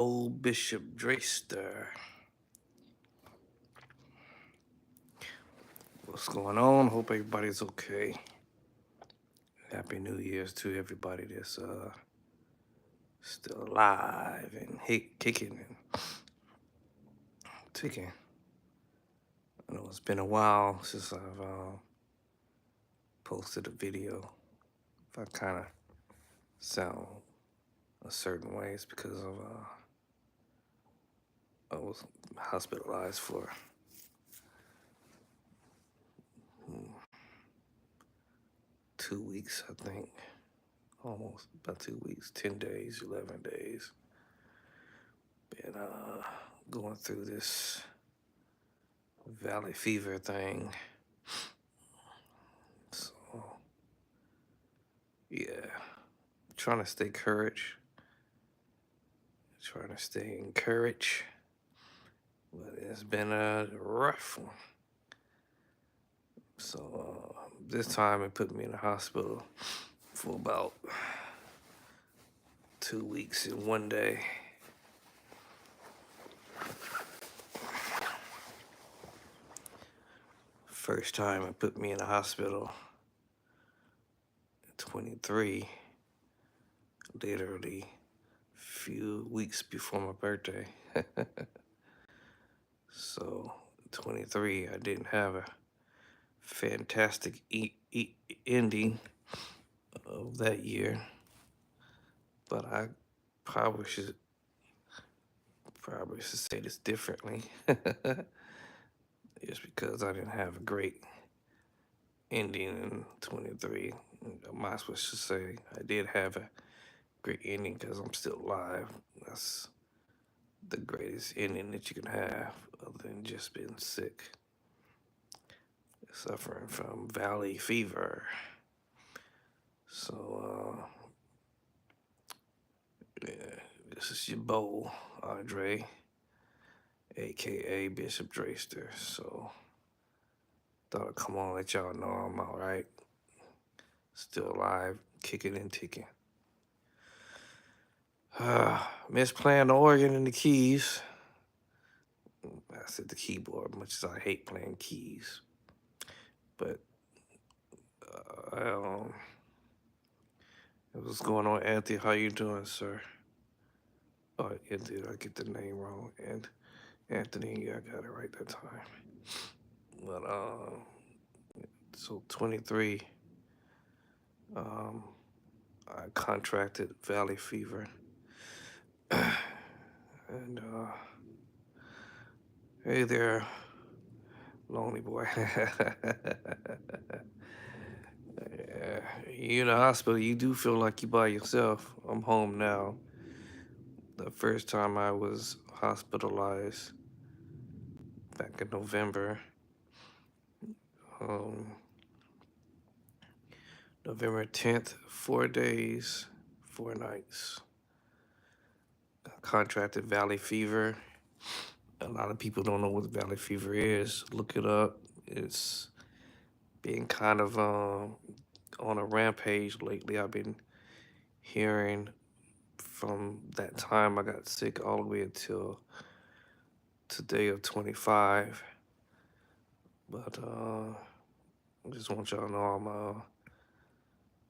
Old Bishop Drayster. What's going on? Hope everybody's okay. Happy New Year's to everybody that's still alive and kicking and ticking. I know it's been a while since I've posted a video. If I kind of sound a certain way, it's because of I was hospitalized for 2 weeks, I think. Almost about 2 weeks, 10 days, 11 days. Been going through this valley fever thing. So, yeah, trying to stay encouraged, but it's been a rough one. So, this time it put me in the hospital for about 2 weeks and one day. First time it put me in the hospital at 23, literally few weeks before my birthday. So 23, I didn't have a fantastic ending of that year, but I probably should say this differently. Just because I didn't have a great ending in 23, I might as well just say I did have a great ending because I'm still alive. That's the greatest ending that you can have, other than just being sick, suffering from valley fever. So, yeah, this is your boy, Andre, aka Bishop Drayster. So, thought I'd come on, let y'all know I'm all right, still alive, kicking and ticking. Miss playing the organ and the keys. I said the keyboard, much as I hate playing keys. But, what's going on, Anthony? How you doing, sir? Oh, Anthony, I get the name wrong. And Anthony, yeah, I got it right that time. But, so 23, I contracted valley fever. And, hey there, lonely boy. Yeah, you in the hospital, you do feel like you by yourself. I'm home now. The first time I was hospitalized back in November, um, November 10th, 4 days, 4 nights. I contracted valley fever. A lot of people don't know what valley fever is. Look it up. It's been kind of on a rampage lately. I've been hearing from that time I got sick all the way until today of 25. But I just want y'all to know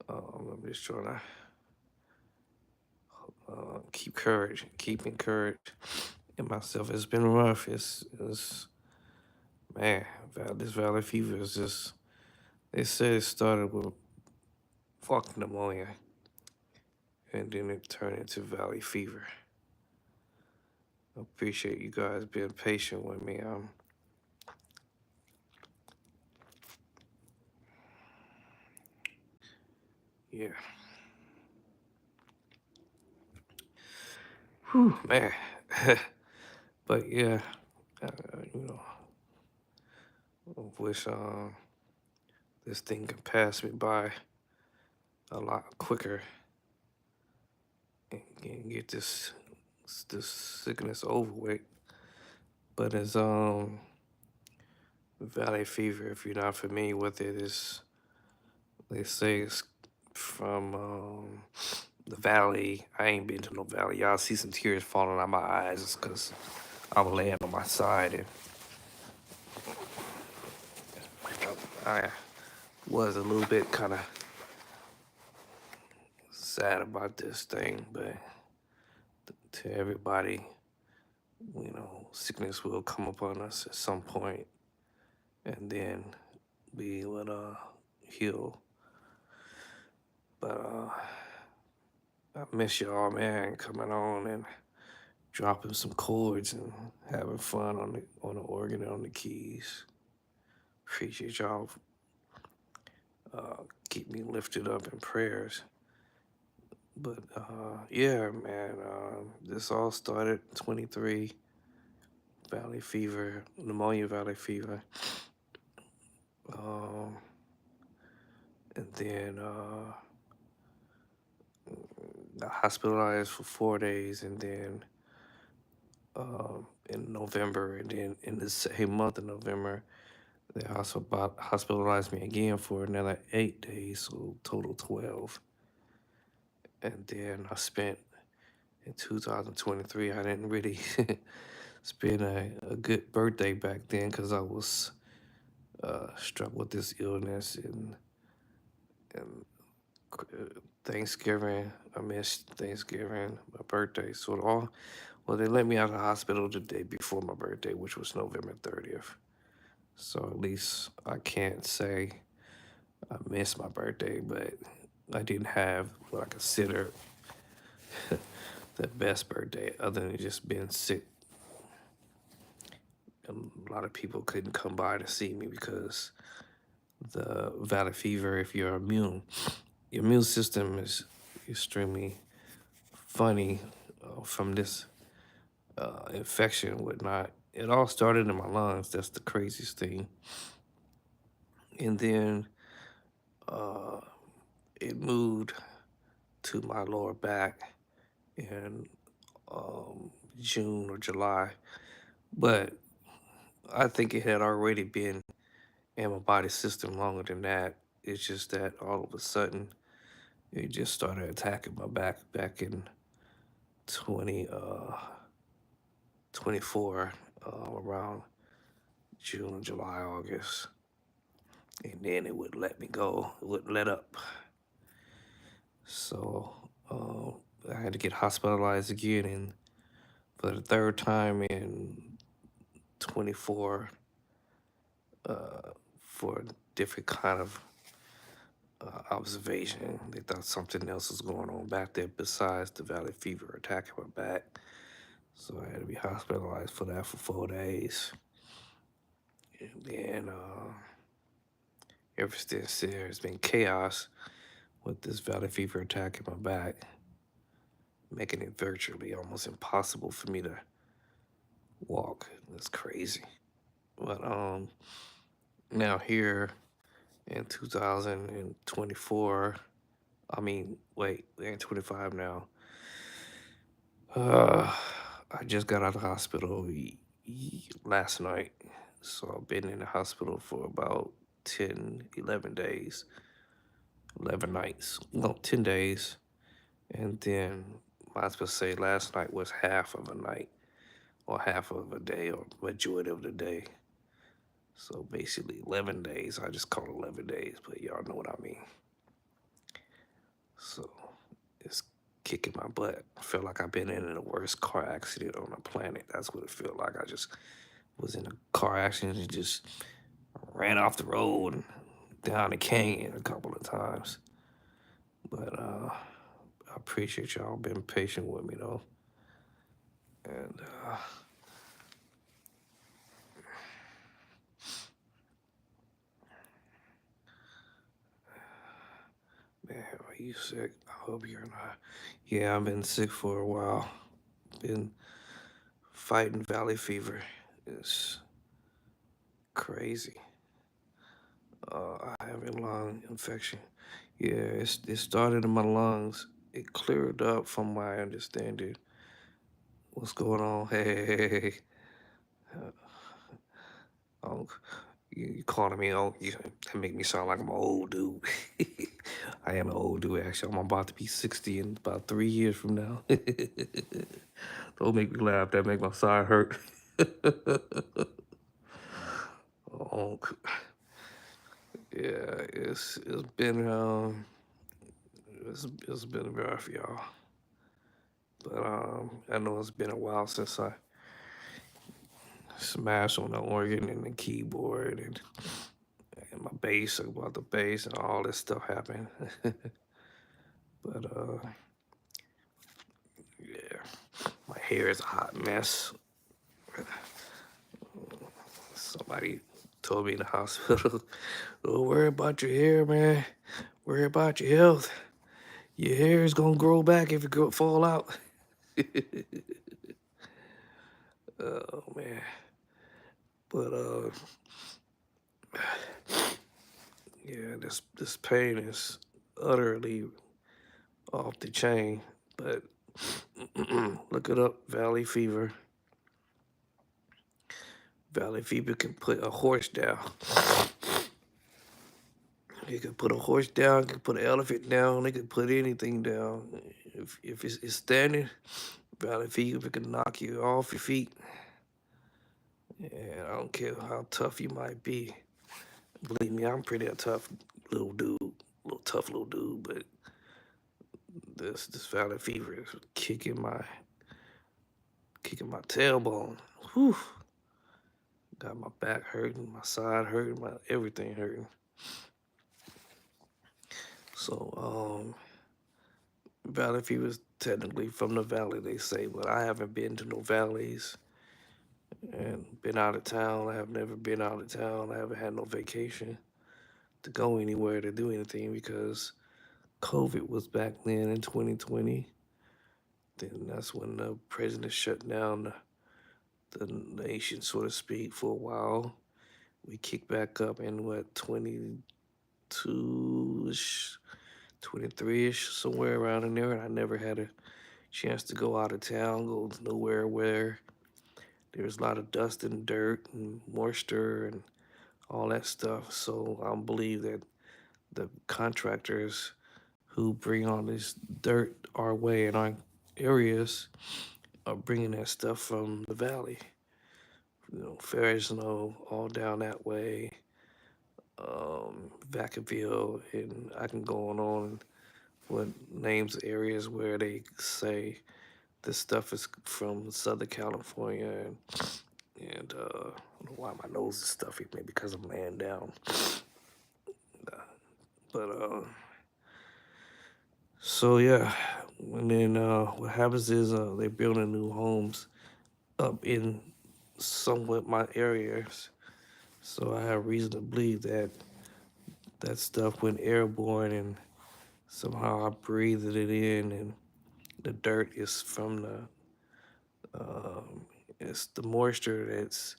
I'm just trying to keep encouraged in myself. It's been rough. It's man, this valley fever is just. They said it started with fucking pneumonia, and then it turned into valley fever. I appreciate you guys being patient with me. Yeah. Whew, man. But yeah, uh, you know, I wish this thing could pass me by a lot quicker and get this sickness over with. But it's valley fever. If you're not familiar with it, is they say it's from The valley, I ain't been to no valley. Y'all see some tears falling out my eyes. It's because I was laying on my side and I was a little bit kind of sad about this thing, but to everybody, sickness will come upon us at some point, and then we would heal. But I miss y'all, man, coming on and dropping some chords and having fun on the organ and on the keys. Appreciate y'all. Keep me lifted up in prayers. But yeah, man, this all started 23 valley fever, pneumonia valley fever. Um, and then got hospitalized for 4 days, and then in November, and then in the same month of November, they also hospitalized me again for another 8 days, so total 12. And then I spent in 2023, I didn't really spend a good birthday back then because I was struck with this illness and Thanksgiving. I missed Thanksgiving, my birthday. So they let me out of the hospital the day before my birthday, which was November 30th. So at least I can't say I missed my birthday, but I didn't have what I consider the best birthday other than just being sick. A lot of people couldn't come by to see me because the valley fever, if you're immune, your immune system is extremely funny from this infection and whatnot. It all started in my lungs. That's the craziest thing. And then uh, it moved to my lower back in June or July. But I think it had already been in my body system longer than that. It's just that all of a sudden it just started attacking my back in 2024, around June, July, August. And then it wouldn't let me go. It wouldn't let up. So I had to get hospitalized again, and for the third time in 24, for a different kind of observation. They thought something else was going on back there besides the valley fever attacking my back. So I had to be hospitalized for that for 4 days. And then ever since there's been chaos with this valley fever attacking my back, making it virtually almost impossible for me to walk. That's crazy. But now here in 2024, I mean, wait, we're in 25 now. I just got out of the hospital last night. So I've been in the hospital for about 10, 11 days, 11 nights. No, 10 days. And then I was supposed to say last night was half of a night or half of a day or majority of the day. So basically 11 days. I just call it 11 days, but y'all know what I mean. So it's kicking my butt. I feel like I've been in the worst car accident on the planet. That's what it felt like. I just was in a car accident and just ran off the road and down the canyon a couple of times. But I appreciate y'all being patient with me though. And man, are you sick? I hope you're not. Yeah, I've been sick for a while. Been fighting valley fever. It's crazy. I have a lung infection. Yeah, it started in my lungs. It cleared up from my understanding. What's going on? Hey. Um, You calling me old? That make me sound like I'm an old dude. I am an old dude, actually. I'm about to be 60 in about 3 years from now. Don't make me laugh. That make my side hurt. Oh, yeah, it's been it's been rough, y'all. But I know it's been a while since I smashed on the organ and the keyboard and my bass, about the bass and all this stuff happened. But yeah, my hair is a hot mess. Somebody told me in the hospital, "Don't worry about your hair, man. Worry about your health. Your hair is gonna grow back if it fall out." Oh man. But yeah, this pain is utterly off the chain. But look it up, valley fever. Valley fever can put a horse down. You can put a horse down, you can put an elephant down, they can put anything down. If it's standing, valley fever can knock you off your feet. And I don't care how tough you might be. Believe me, I'm pretty a tough little dude, tough little dude, but this valley fever is kicking my tailbone. Whew. Got my back hurting, my side hurting, my everything hurting. So valley fever is technically from the valley, they say, but I haven't been to no valleys and been out of town. I have never been out of town. I haven't had no vacation to go anywhere to do anything because COVID was back then in 2020. Then that's when the president shut down the nation, so to speak, for a while. We kicked back up in what, 22-ish, 23-ish, somewhere around in there. And I never had a chance to go out of town, go nowhere where there's a lot of dust and dirt and moisture and all that stuff. So I believe that the contractors who bring all this dirt our way in our areas are bringing that stuff from the valley. Ferrisno, all down that way, Vacaville, and I can go on what names areas where they say this stuff is from Southern California, and I don't know why my nose is stuffy, maybe because I'm laying down. But so yeah, and then what happens is they're building new homes up in somewhat my areas, so I have reason to believe that that stuff went airborne and somehow I breathed it in, and the dirt is from it's the moisture that's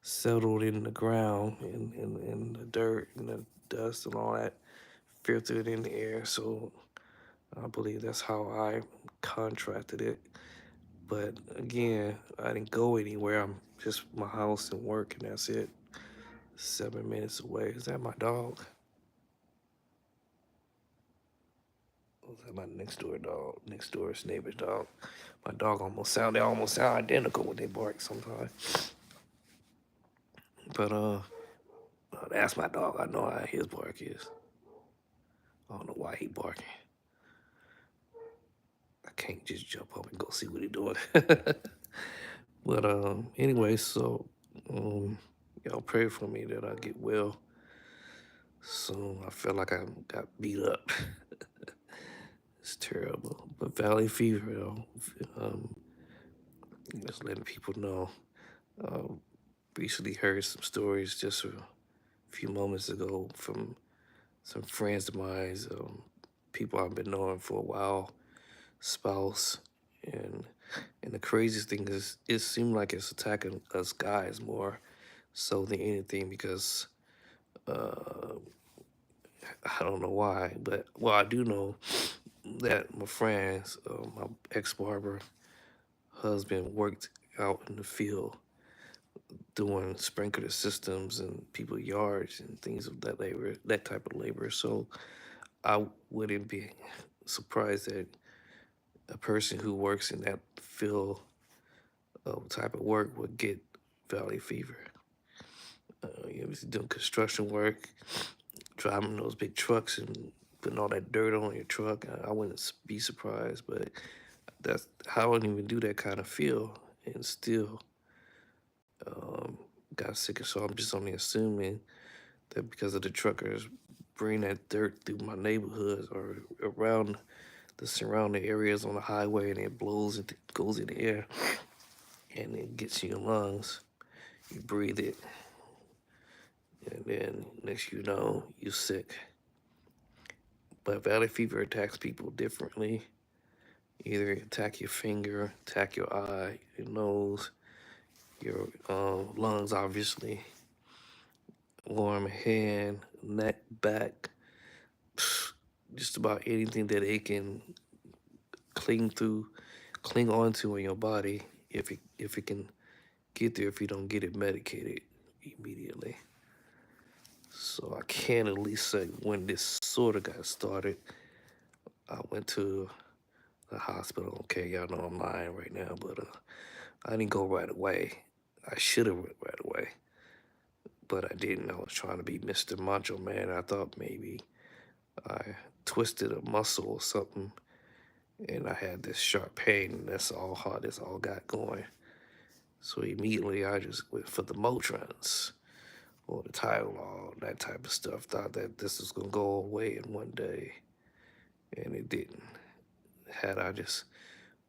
settled in the ground and the dirt and the dust and all that filtered in the air. So I believe that's how I contracted it. But again, I didn't go anywhere. I'm just my house and work, and that's it. 7 minutes away. Is that my dog? Or is that my next door dog? Next door's neighbor's dog. My dog they almost sound identical when they bark sometimes. But that's my dog. I know how his bark is. I don't know why he barking. I can't just jump up and go see what he doing. But anyway, so y'all pray for me that I get well. So I feel like I got beat up. It's terrible. But Valley Fever, just letting people know. Recently heard some stories just a few moments ago from some friends of mine, people I've been knowing for a while, spouse, and and the craziest thing is it seemed like it's attacking us guys more so than anything because uh, I don't know why, but well I do know that my friends, my ex barber husband worked out in the field doing sprinkler systems in people's yards and things of that labor, that type of labor. So I wouldn't be surprised that a person who works in that field of type of work would get valley fever. You know, doing construction work, driving those big trucks and putting all that dirt on your truck. I wouldn't be surprised, but that's I don't even do that kind of feel and still um, got sick. So I'm just only assuming that because of the truckers bring that dirt through my neighborhoods or around the surrounding areas on the highway, and it blows it goes in the air and it gets in your lungs. You breathe it, and then next you know you're sick. But valley fever attacks people differently. Either attack your finger, attack your eye, your nose, your lungs, obviously, arm, hand, neck, back, just about anything that it can cling through, cling onto in your body if it can get there if you don't get it medicated immediately. So I can at least say when this sort of got started, I went to the hospital. Okay, y'all know I'm lying right now, but I didn't go right away. I should have went right away, but I didn't. I was trying to be Mr. Macho Man. I thought maybe I twisted a muscle or something, and I had this sharp pain, and that's all hard. That's all got going. So immediately I just went for the Motrons or the Tylenol, that type of stuff. Thought that this was gonna go away in one day, and it didn't. Had I just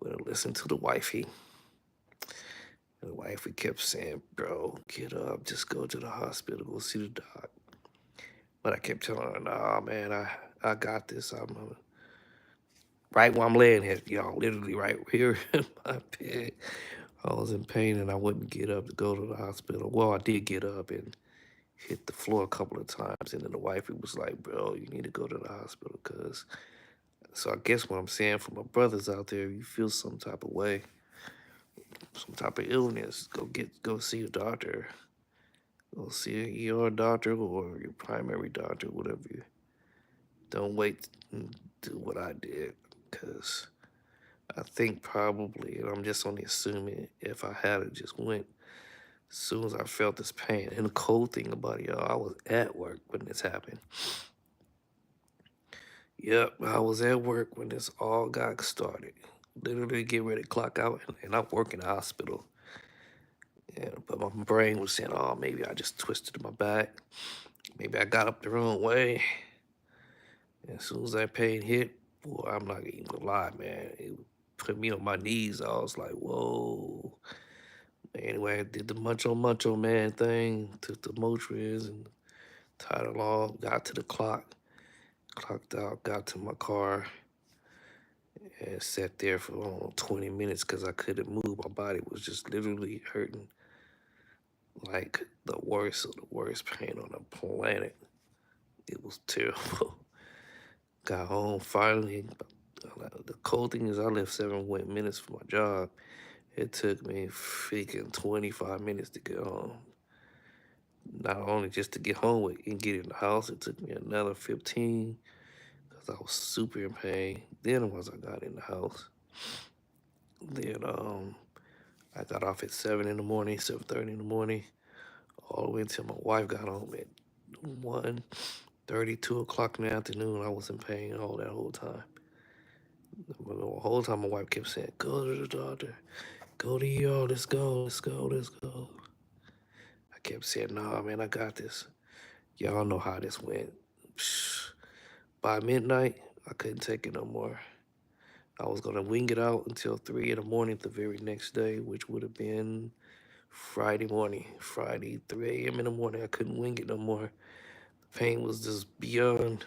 would have listened to the wifey, and the wifey kept saying, "Bro, get up, just go to the hospital, go see the doc." But I kept telling her, "Nah, man, I got this. Right where I'm laying here, y'all, literally right here in my bed. I was in pain and I wouldn't get up to go to the hospital. Well, I did get up and hit the floor a couple of times, and then the wifey was like, "Bro, you need to go to the hospital, cause." So I guess what I'm saying for my brothers out there, if you feel some type of way, some type of illness, go see a doctor. Go see a ER doctor or your primary doctor, whatever. Don't wait and do what I did, cause I think probably, and I'm just only assuming, if I had it, just went as soon as I felt this pain. And the cold thing about it, y'all, I was at work when this happened. Yep, I was at work when this all got started. Literally get ready to clock out, and I work in the hospital. Yeah, but my brain was saying, "Oh, maybe I just twisted my back. Maybe I got up the wrong way." And as soon as that pain hit, boy, I'm not even gonna lie, man. It put me on my knees. I was like, "Whoa." Anyway, I did the Muncho Man thing, took the Motrin and Tylenol, got to the clock, clocked out, got to my car, and sat there for 20 minutes because I couldn't move. My body was just literally hurting like the worst of the worst pain on the planet. It was terrible. Got home finally. The cold thing is, I left 7 minutes for my job. It took me freaking 25 minutes to get home. Not only just to get home and get in the house, it took me another 15 because I was super in pain. Then once I got in the house, then I got off at 7 in the morning, 7:30 in the morning, all the way until my wife got home at 1:30, 2 o'clock in the afternoon. I was in pain all that whole time. The whole time my wife kept saying, "Go to the doctor, go to ER, let's go, let's go, let's go." I kept saying, "Nah, man, I got this." Y'all know how this went. By midnight, I couldn't take it no more. I was gonna wing it out until 3 in the morning the very next day, which would have been Friday morning. Friday, 3 a.m. in the morning. I couldn't wing it no more. The pain was just beyond.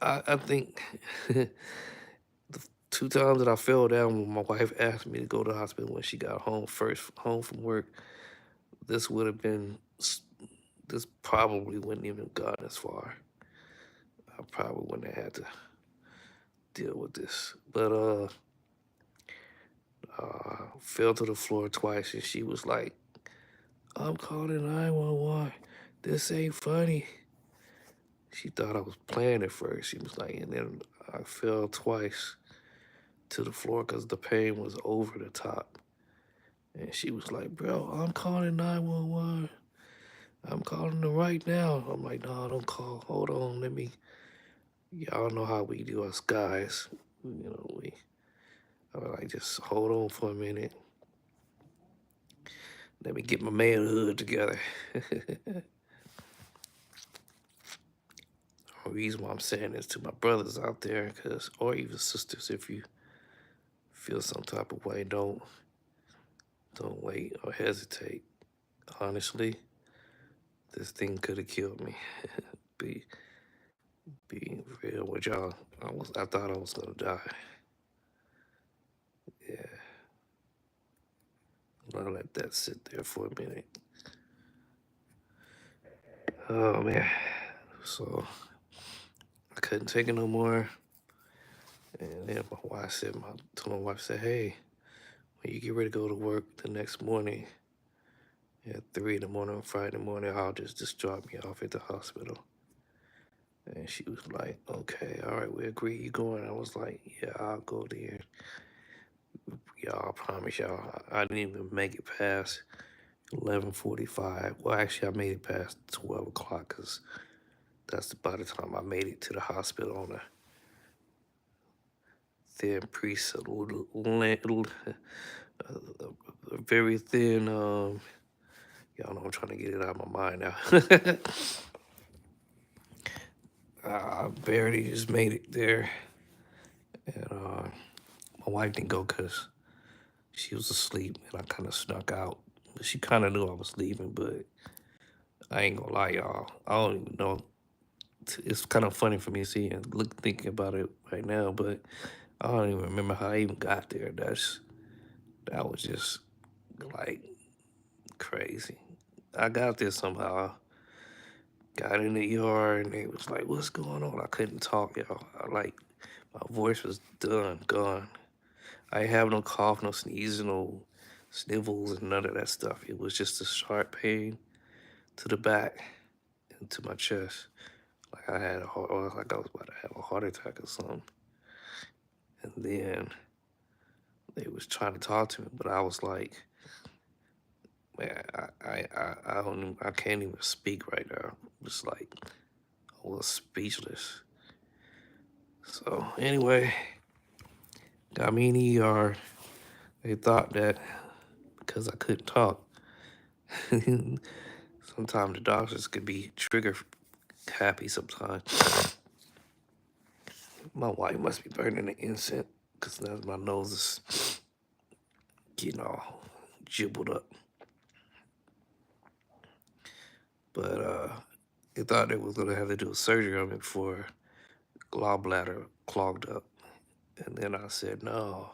I think the 2 times that I fell down when my wife asked me to go to the hospital when she got home first, home from work, this would have been, this probably wouldn't even gone as far. I probably wouldn't have had to deal with this. But fell to the floor twice, and she was like, I'm calling 911. This ain't funny. She thought I was playing at first. She was like, and then I fell twice to the floor because the pain was over the top. And she was like, bro, I'm calling 911. I'm calling them right now. I'm like, no, don't call. Hold on. Y'all know how we do us guys. I was like, just hold on for a minute. Let me get my manhood together. The reason why I'm saying this to my brothers out there, or even sisters, if you feel some type of way, don't wait or hesitate. Honestly, this thing could have killed me. be Being real with y'all, I thought I was gonna die. Yeah, I'm gonna let that sit there for a minute. Oh man, so I couldn't take it no more. And then told my wife, said, hey, when you get ready to go to work the next morning at 3 in the morning on Friday morning, I'll just drop me off at the hospital. And she was like, okay, all right, we agree you going. I was like, yeah, I'll go there. Y'all, I promise y'all, I didn't even make it past 11:45. Well, actually, I made it past 12 o'clock because that's about the time I made it to the hospital on a thin priest, a very thin, y'all know I'm trying to get it out of my mind now. I barely just made it there. And my wife didn't go because she was asleep and I kind of snuck out. But she kind of knew I was leaving, but I ain't gonna lie, y'all. I don't even know. It's kind of funny for me seeing, thinking about it right now, but I don't even remember how I even got there. That was just like crazy. I got there somehow. Got in the yard and they was like, "What's going on?" I couldn't talk, y'all. My voice was done, gone. I ain't have no cough, no sneezing, no snivels, and none of that stuff. It was just a sharp pain to the back and to my chest. Like like I was about to have a heart attack or something. And then they was trying to talk to me, but I was like, man, I don't even, I can't even speak right now. Just like I was speechless. So anyway, got me in the ER. They thought that because I couldn't talk, sometimes the doctors could be trigger happy sometimes. My wife must be burning the incense because now my nose is getting all jibbled up. But they thought they was gonna have to do a surgery on me before gallbladder clogged up. And then I said, no.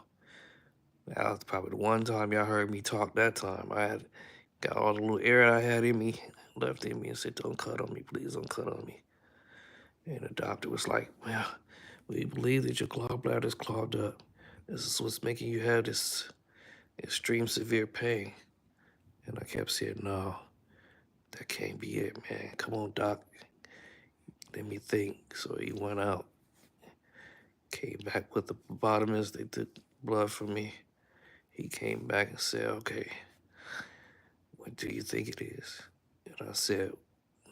That was probably the one time y'all heard me talk that time. I had got all the little air I had in me, left in me, and said, don't cut on me, please don't cut on me. And the doctor was like, well, we believe that your gallbladder is clogged up. This is what's making you have this extreme severe pain. And I kept saying, no, that can't be it, man. Come on, doc. Let me think. So he went out, came back with the phlebotomist. They took blood from me. He came back and said, okay, what do you think it is? And I said,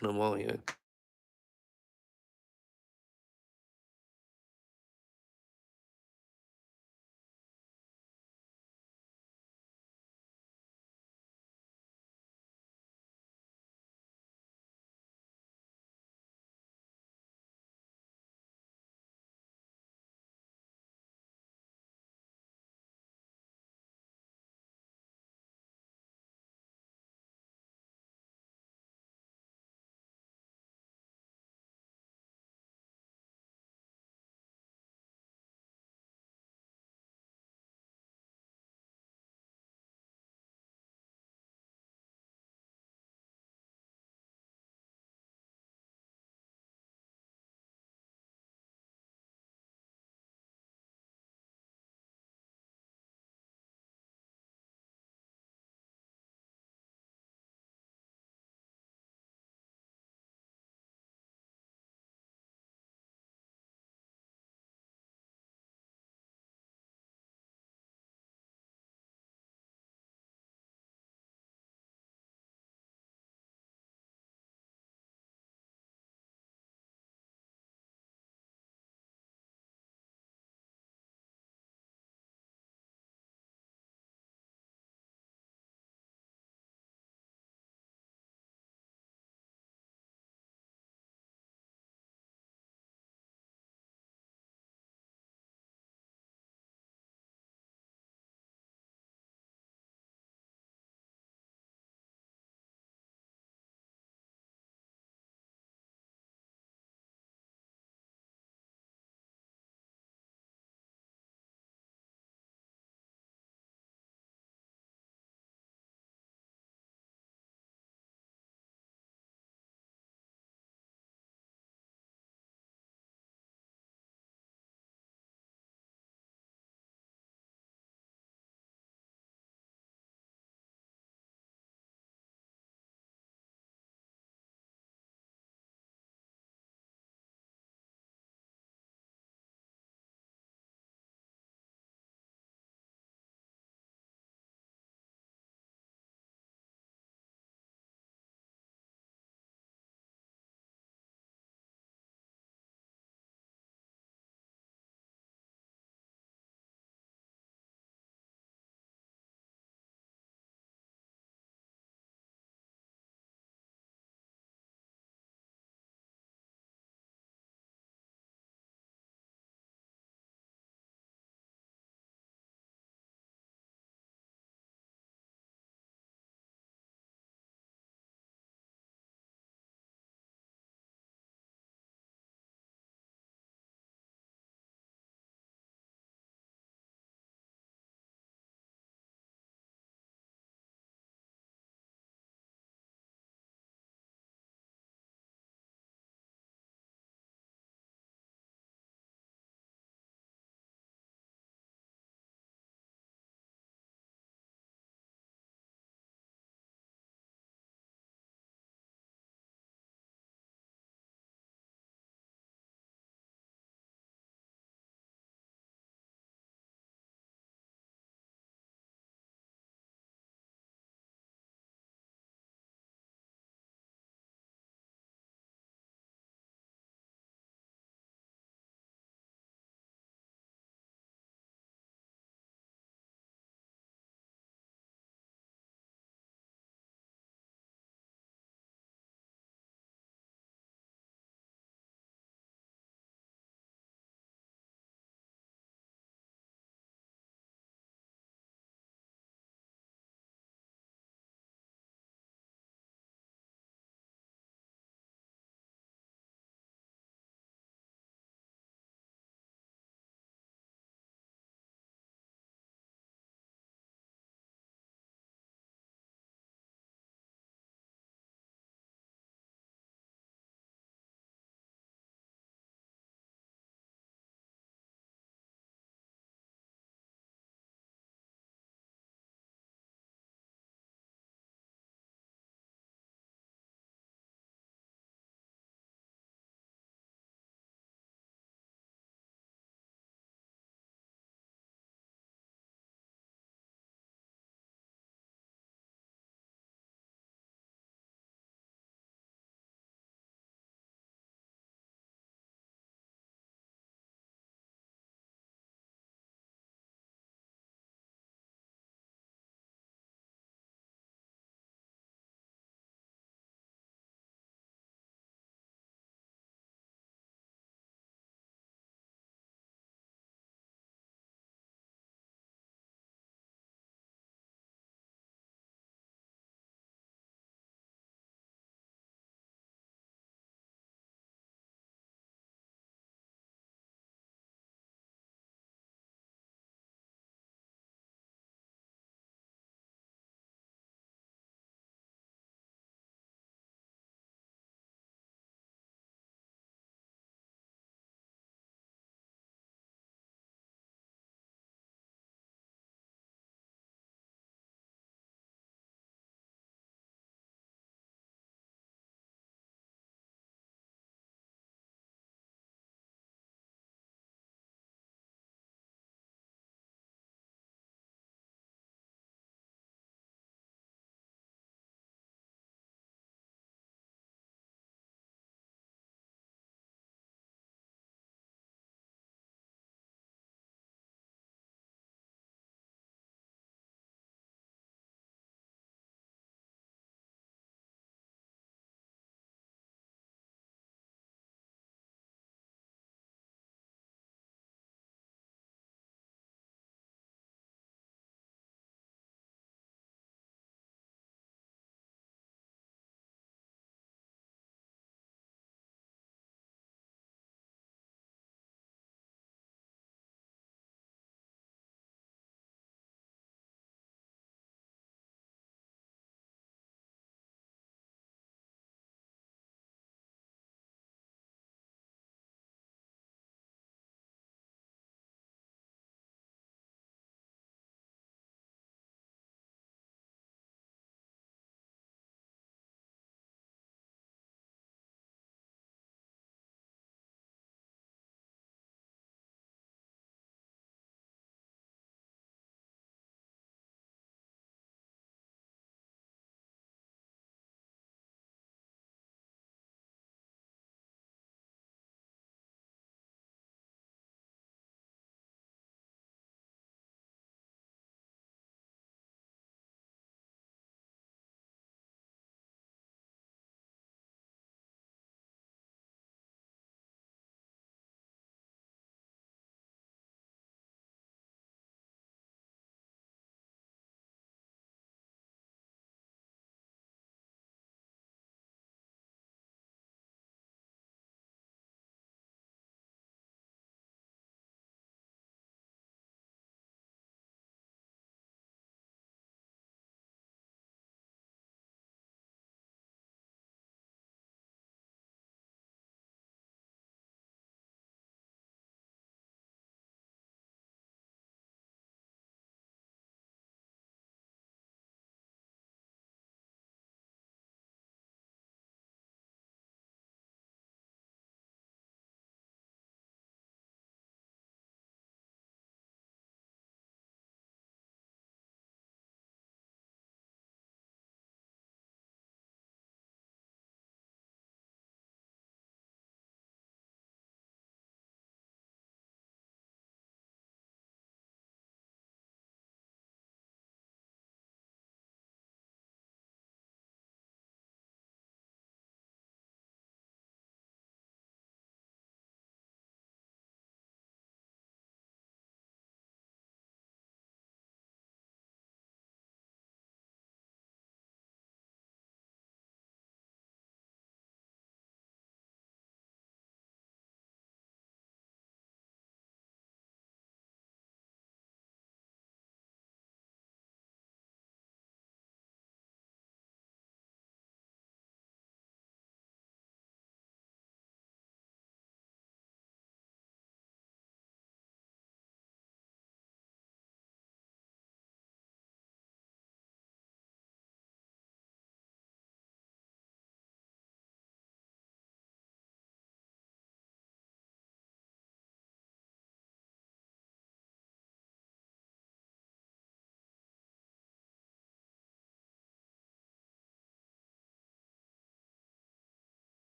pneumonia.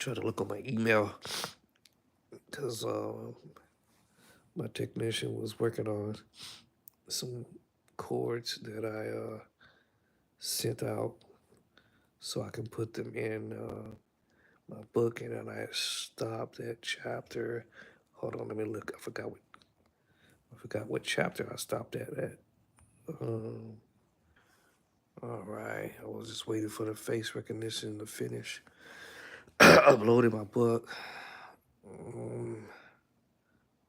try to look on my email because my technician was working on some chords that I sent out so I can put them in my book, and then I stopped at chapter. Hold on, let me look. I forgot what chapter I stopped at. Um, all right, I was just waiting for the face recognition to finish uploading my book.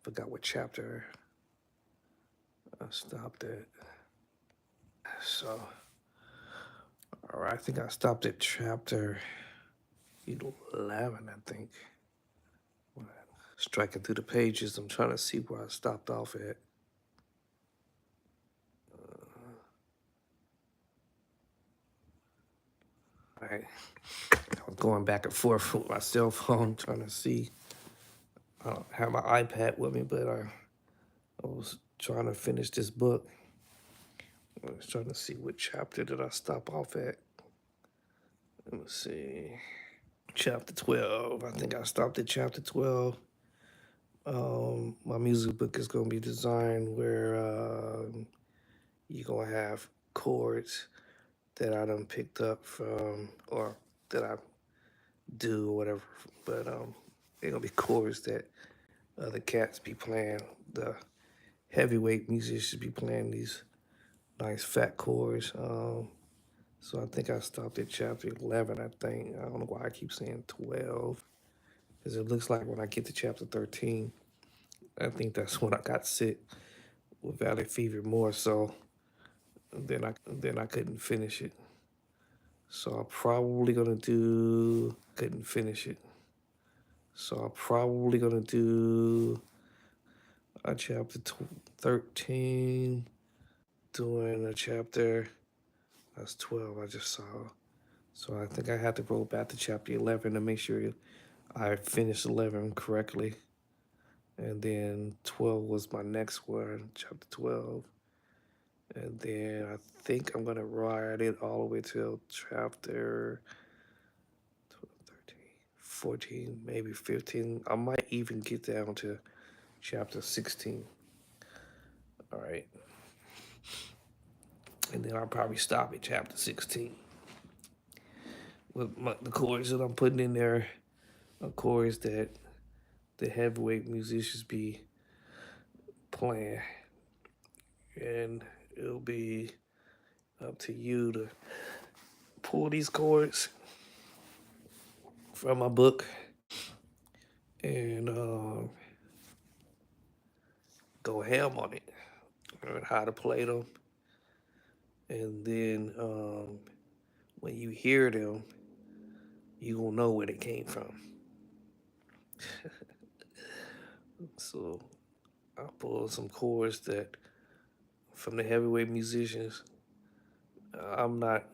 Forgot what chapter I stopped at. So, all right, I think I stopped at chapter 11, I think. Striking through the pages, I'm trying to see where I stopped off at. All right, I was going back and forth with my cell phone trying to see. I don't have my iPad with me, but I was trying to finish this book. I was trying to see what chapter did I stop off at. Let me see. Chapter 12. I think I stopped at chapter 12. My music book is going to be designed where you're going to have chords that I done picked up from, or that I do or whatever. But they're going to be chords that other cats be playing. The heavyweight musicians be playing these nice fat chords. So I think I stopped at chapter 11, I think. I don't know why I keep saying 12. Because it looks like when I get to chapter 13, I think that's when I got sick with Valley Fever more so. Then I couldn't finish it. So I'm probably gonna do couldn't finish it. So I'm probably gonna do a chapter 13, doing a chapter that's 12 I just saw. So I think I have to roll back to chapter 11 to make sure I finished 11 correctly. And then 12 was my next one, chapter 12. And then I think I'm going to ride it all the way till chapter 12, 13, 14, maybe 15. I might even get down to chapter 16. All right. And then I'll probably stop at chapter 16. With the chords that I'm putting in there are chords that the heavyweight musicians be playing. And it'll be up to you to pull these chords from my book and go ham on it. Learn how to play them. And then when you hear them, you gonna know where they came from. So I pulled some chords that from the heavyweight musicians. I'm not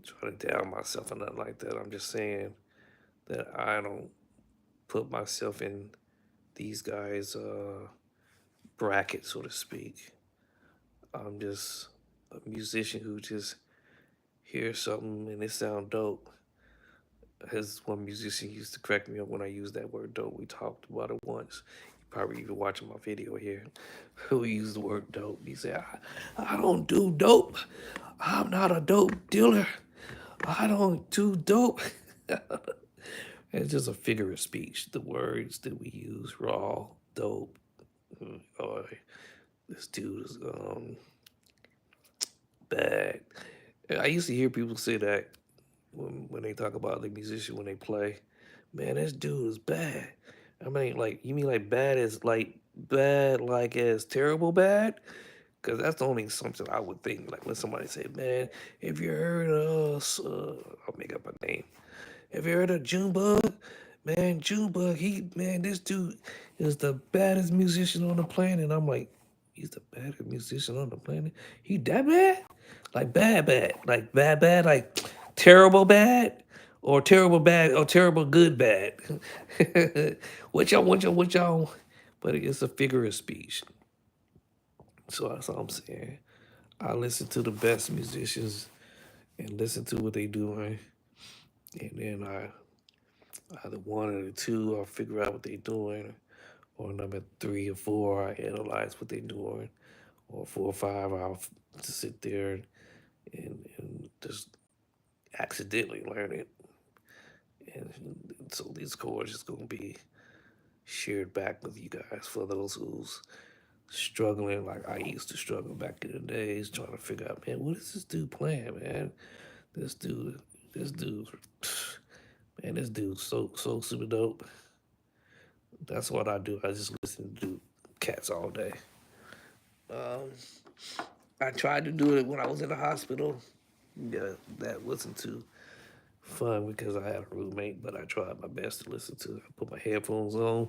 trying to down myself or nothing like that. I'm just saying that I don't put myself in these guys' bracket, so to speak. I'm just a musician who just hears something and it sound dope. As one musician used to correct me up when I used that word dope. We talked about it once. You probably even watching my video here. Who used the word dope. He said, I don't do dope. I'm not a dope dealer. I don't do dope. It's just a figure of speech. The words that we use, raw, dope, or this dude is bad. I used to hear people say that when they talk about the musician when they play. Man, this dude is bad. I mean, like, you mean like bad like as terrible bad? Because that's the only something I would think. Like when somebody say, man, have you heard of us? I'll make up a name. Have you heard of Junebug? Man, Junebug, this dude is the baddest musician on the planet. I'm like, he's the baddest musician on the planet? He that bad? Like bad. Like bad, like terrible bad? Or terrible bad, or terrible good bad? What y'all? But it's a figure of speech. So that's all I'm saying. I listen to the best musicians and listen to what they doing. And then I either one or the two, I'll figure out what they're doing, or number three or four, I analyze what they're doing, or four or five, I'll just sit there and just accidentally learn it. And so these chords is gonna be shared back with you guys for those who's struggling like I used to struggle back in the days, trying to figure out, man, what is this dude playing, man? This dude, this dude, man, this dude's so super dope. That's what I do. I just listen to cats all day. Um, I tried to do it when I was in the hospital. Yeah, that wasn't too fun because I had a roommate, but I tried my best to listen to it. I put my headphones on,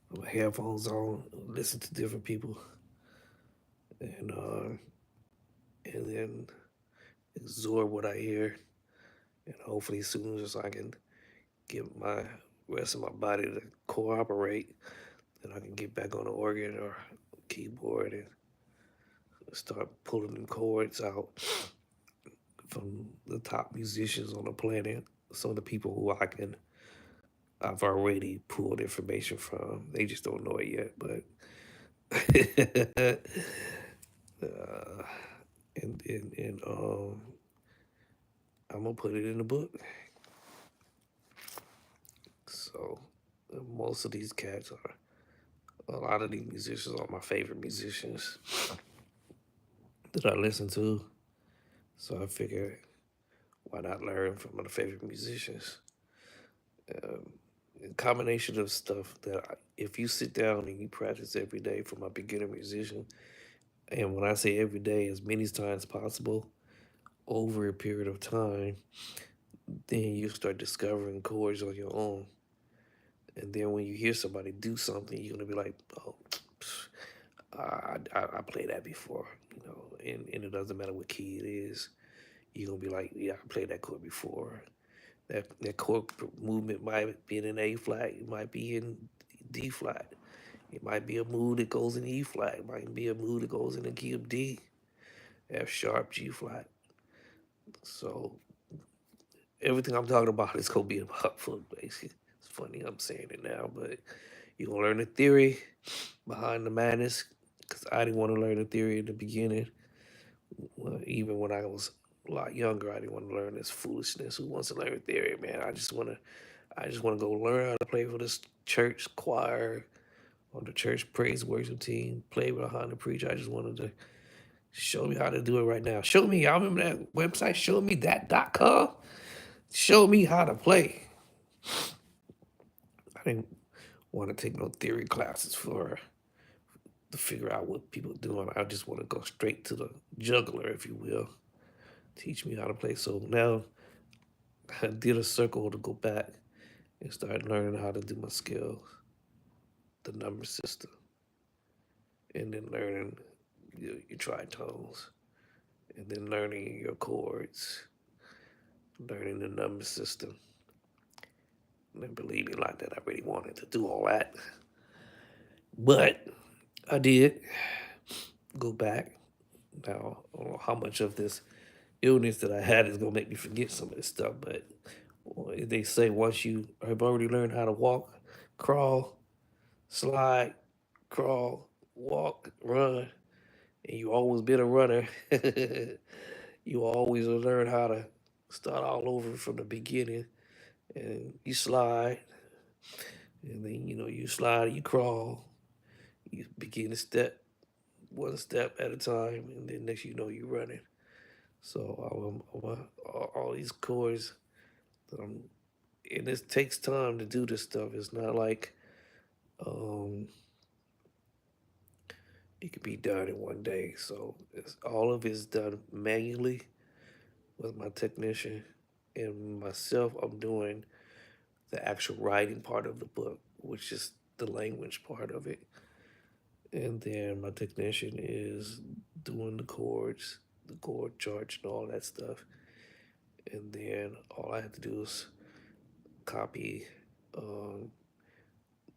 put my headphones on, listen to different people, and uh, and then absorb what I hear, and hopefully, as soon as I can get my rest of my body to cooperate, then I can get back on the organ or keyboard and start pulling them chords out from the top musicians on the planet. Some of the people who I've already pulled information from. They just don't know it yet, but uh, and I'm gonna put it in the book. So most of these cats are a lot of these musicians are my favorite musicians that I listen to. So I figured why not learn from my favorite musicians? A combination of stuff that if you sit down and you practice every day from a beginner musician, and when I say every day, as many times possible over a period of time, then you start discovering chords on your own. And then when you hear somebody do something, you're gonna be like, oh, I played that before, and it doesn't matter what key it is. You're gonna be like, yeah, I played that chord before. That chord movement might be in an A flat, it might be in D flat. It might be a mood that goes in E flat. It might be a mood that goes in the key of D, F sharp, G flat. So everything I'm talking about is gonna be about foot basic. It's funny I'm saying it now, but you're gonna learn the theory behind the madness. Cause I didn't want to learn the theory in the beginning. Well, even when I was a lot younger, I didn't want to learn this foolishness. Who wants to learn theory, man? I just wanna go learn how to play for this church choir on the church praise worship team, play behind the preacher. I just wanted to show me how to do it right now. Show me, y'all remember that website, showmethat.com? Show me how to play. I didn't want to take no theory classes to figure out what people are doing. I just want to go straight to the juggler, if you will. Teach me how to play. So now I did a circle to go back and start learning how to do my skills, the number system, and then learning your tritones, and then learning your chords, learning the number system. And believe me, like that, I really wanted to do all that. But I did go back. Now, I don't know how much of this illness that I had is gonna make me forget some of this stuff, but they say once you have already learned how to walk, crawl, slide, crawl, walk, run, and you always been a runner, you always learn how to start all over from the beginning. And you slide, and then you slide, you crawl, you begin to step one step at a time, and then next you know you're running. So all these chords that and it takes time to do this stuff. It's not like um, it can be done in one day. So all of it's done manually with my technician and myself. I'm doing the actual writing part of the book, which is the language part of it. And then my technician is doing the chord charts, and all that stuff. And then all I have to do is copy um,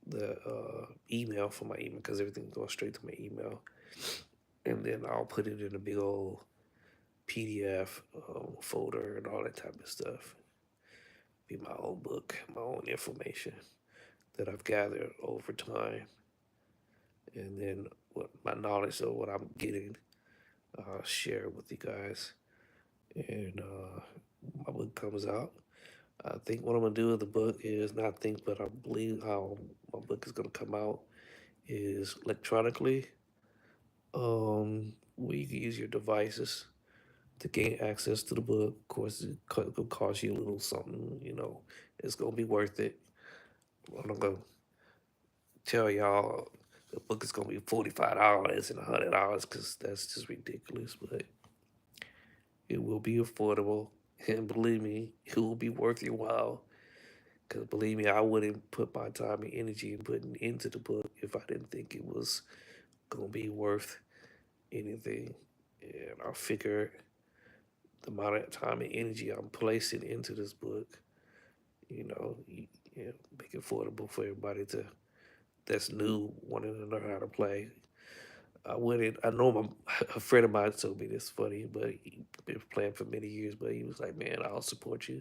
the email from my email because everything goes straight to my email. And then I'll put it in a big old PDF folder and all that type of stuff. Be my own book, my own information that I've gathered over time, and then what my knowledge of what I'm getting, share with you guys. And my book comes out. I think what I'm gonna do with the book is not think, but I believe how my book is gonna come out is electronically. Where you can use your devices to gain access to the book. Of course, it'll cost you a little something. It's gonna be worth it. I'm not gonna tell y'all the book is gonna be $45 and $100 because that's just ridiculous. But it will be affordable, and believe me, it will be worth your while. Because believe me, I wouldn't put my time and energy and putting into the book if I didn't think it was gonna be worth anything. And I figure the amount of time and energy I'm placing into this book, make it affordable for everybody that's new, wanting to learn how to play. I wouldn't. I know a friend of mine told me this funny, but he been playing for many years. But he was like, "Man, I'll support you.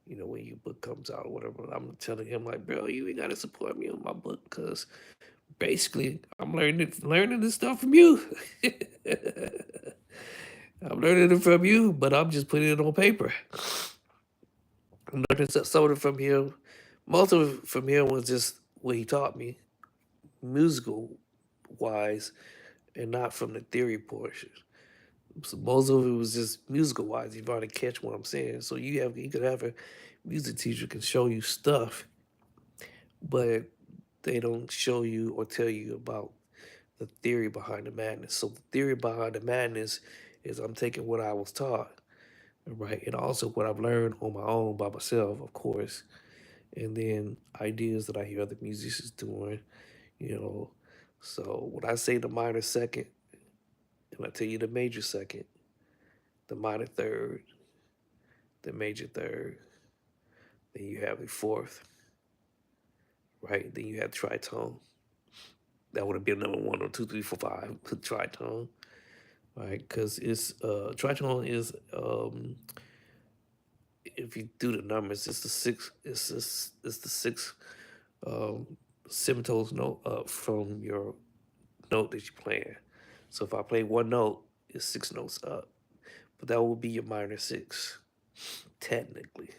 When your book comes out or whatever." I'm telling him like, "Bro, you ain't gotta support me on my book because basically I'm learning this stuff from you. I'm learning it from you, but I'm just putting it on paper. I'm learning some of it from him. Most of it from him was just what he taught me, musical wise, and not from the theory portion. So most of it was just musical wise. You've already catch what I'm saying. So you could have a music teacher can show you stuff, but they don't show you or tell you about the theory behind the madness. So the theory behind the madness is I'm taking what I was taught, right, and also what I've learned on my own by myself, of course, and then ideas that I hear other musicians doing, you know. So when I say the minor second, and I tell you the major second, the minor third, the major third, then you have the fourth, right? Then you have tritone. That would have been number one or two, three, four, five, tritone, right? Because it's tritone is if you do the numbers, it's the six. It's the six um, semitones note up from your note that you're playing. So if I play one note, it's six notes up, but that will be your minor six, technically.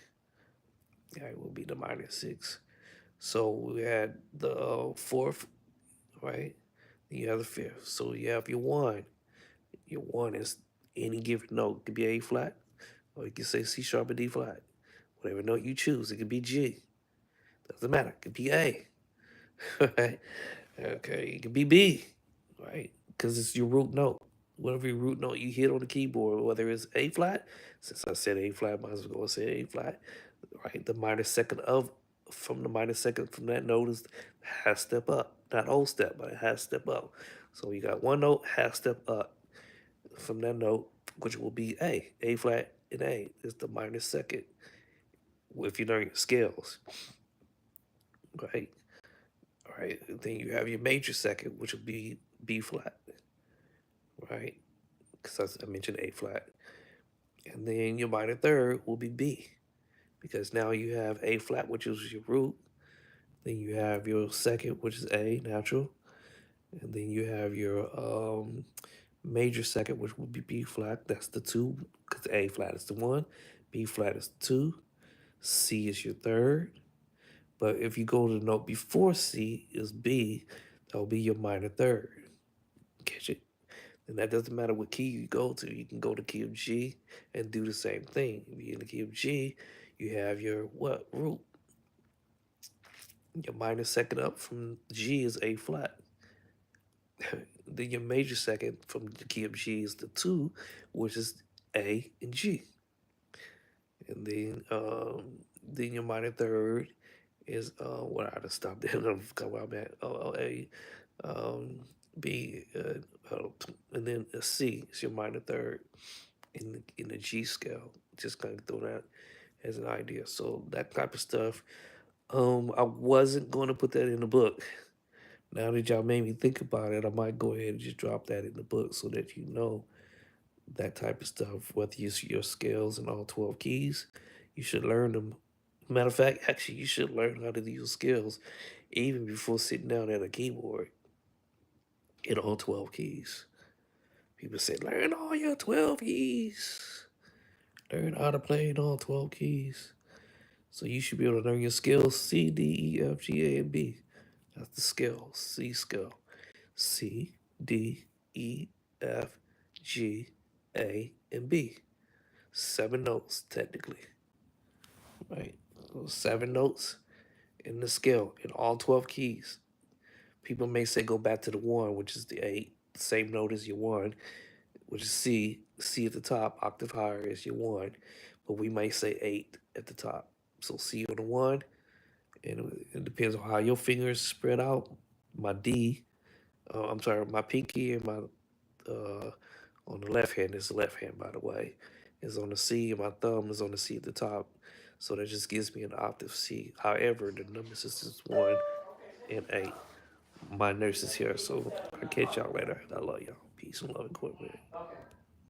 Yeah, it will be the minor six. So we had the fourth, right? Then you have the fifth. So you have your one. Your one is any given note. It could be A flat, or you can say C sharp or D flat. Whatever note you choose, it could be G. Doesn't matter. It could be A. Right? Okay, it could be B, right? Because it's your root note. Whatever your root note you hit on the keyboard, whether it's A flat, since I said A flat, might as well say A flat, right? The minor second from the minor second from that note is half step up. Not whole step, but a half step up. So you got one note, half step up from that note, which will be A. A flat and A is the minor second if you learn your scales, right? All right, then you have your major second, which will be B flat, right? Because I mentioned A flat. And then your minor third will be B, because now you have A flat, which is your root. Then you have your second, which is A, natural. And then you have your major second, which will be B flat. That's the two, because A flat is the one, B flat is the two, C is your third. But if you go to the note before C is B, that will be your minor third. Catch it? And that doesn't matter what key you go to. You can go to key of G and do the same thing. If you're in the key of G, you have your what? Root. Your minor second up from G is A flat. Then your major second from the key of G is the two, which is A and G. And then your minor third is what I just stopped there. I'm forgot where I'm at. A, um, B, and then a C is your minor third in the G scale. Just kind of throw that as an idea. So that type of stuff. I wasn't going to put that in the book. Now that y'all made me think about it, I might go ahead and just drop that in the book so that you know that type of stuff, whether you use your scales and all 12 keys, you should learn them. Matter of fact, actually, you should learn how to use scales even before sitting down at a keyboard in all 12 keys. People say, learn all your 12 keys. Learn how to play in all 12 keys. So you should be able to learn your scales C, D, E, F, G, A, and B. That's the scale. C scale. C, D, E, F, G, A, and B. 7 notes, technically. Right? Those 7 notes in the scale in all 12 keys. People may say go back to the one, which is the 8, same note as your one, which is C. C at the top, octave higher is your one, but we might say 8 at the top. So C on the one, and it depends on how your fingers spread out. My D, I'm sorry, my pinky and my on the left hand is the left hand, by the way, is on the C, and my thumb is on the C at the top. So that just gives me an octave C. However, the number system is 1 and 8. My nurse is here, so I'll catch y'all later. I love y'all. Peace and love and equipment.